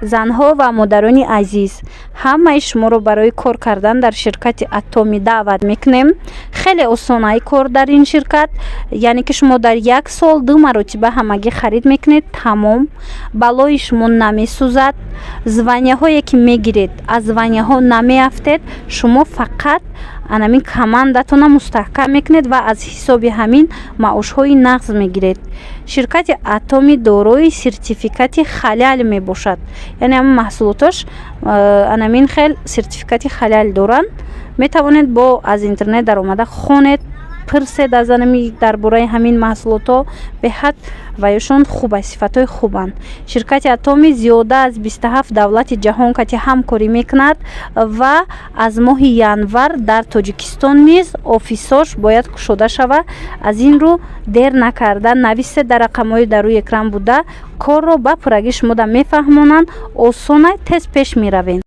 занҳо ва модарони азиз, ҳамаи шуморо барои кор кардан дар ширкати Атоми даъват мекунем. хеле осонаи кор дар ин ширкат, яъне ки шумо дар як сол 2 маротиба ҳамагӣ харид мекунед, тамом. балои шумо намесӯзад. званияҳое ки мегиред, аз званияҳо намеафтед. шумо фақат анамин командатона мустаҳкам мекунед ва аз ҳисоби ҳамин маошҳои нағз мегиред. ширкати Атоми дорои сертификати халал мебошад, яъне ҳамин маҳсулоташ анамин хел сертификати халал доранд. метавонед бо аз интернет даромада хонед, пирсед аз анами дар бораи ҳамин маҳсулотҳо. беҳад ва ёшон хуб аст, сифатҳои хубанд. ширкати Атоми зиёда аз 27 давлати ҷаҳон кати ҳамкорӣ мекунад ва аз моҳи январ дар Тоҷикистон низ офисош бояд кушода шавад. аз ин рӯ дер накарда нависед дар рақамҳои дар рӯи экран буда, корро ба пуррагӣ шумода мефаҳмонанд. осона тез пеш меравед.